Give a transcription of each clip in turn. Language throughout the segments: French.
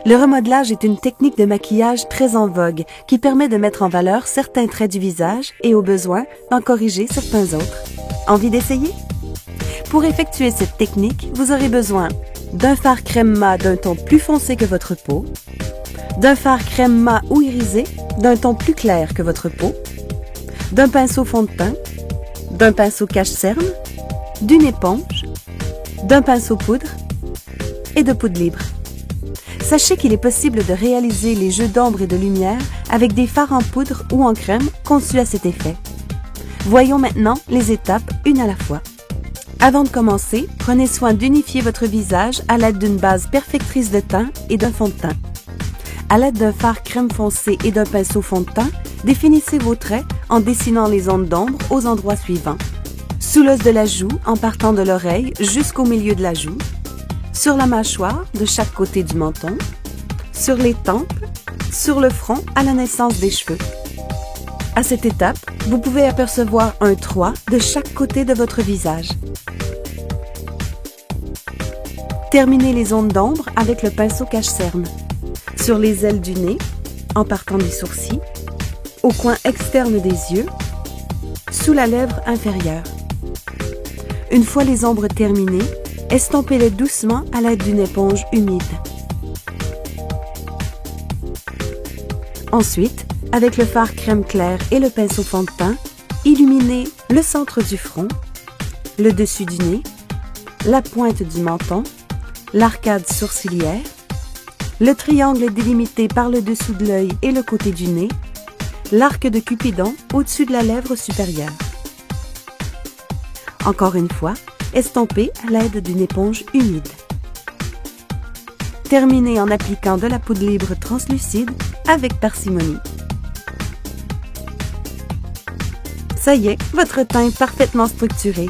Le remodelage est une technique de maquillage très en vogue qui permet de mettre en valeur certains traits du visage et, au besoin, d'en corriger certains autres. Envie d'essayer? Pour effectuer cette technique, vous aurez besoin d'un fard crème mat d'un ton plus foncé que votre peau, d'un fard crème mat ou irisé d'un ton plus clair que votre peau, d'un pinceau fond de teint, d'un pinceau cache-cerne, d'une éponge, d'un pinceau poudre et de poudre libre. Sachez qu'il est possible de réaliser les jeux d'ombre et de lumière avec des fards en poudre ou en crème conçus à cet effet. Voyons maintenant les étapes une à la fois. Avant de commencer, prenez soin d'unifier votre visage à l'aide d'une base perfectrice de teint et d'un fond de teint. À l'aide d'un fard crème foncé et d'un pinceau fond de teint, définissez vos traits en dessinant les zones d'ombre aux endroits suivants. Sous l'os de la joue, en partant de l'oreille jusqu'au milieu de la joue, sur la mâchoire, de chaque côté du menton, sur les tempes, sur le front à la naissance des cheveux. À cette étape, vous pouvez apercevoir un 3 de chaque côté de votre visage. Terminez les zones d'ombre avec le pinceau cache-cerne. Sur les ailes du nez, en partant des sourcils, au coin externe des yeux, sous la lèvre inférieure. Une fois les ombres terminées, estompez-les doucement à l'aide d'une éponge humide. Ensuite, avec le fard crème clair et le pinceau fond de teint, illuminez le centre du front, le dessus du nez, la pointe du menton, l'arcade sourcilière, le triangle délimité par le dessous de l'œil et le côté du nez, l'arc de Cupidon au-dessus de la lèvre supérieure. Encore une fois, estompez à l'aide d'une éponge humide. Terminez en appliquant de la poudre libre translucide avec parcimonie. Ça y est, votre teint est parfaitement structuré.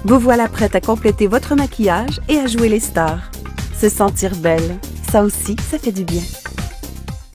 Vous voilà prête à compléter votre maquillage et à jouer les stars. Se sentir belle, ça aussi, ça fait du bien.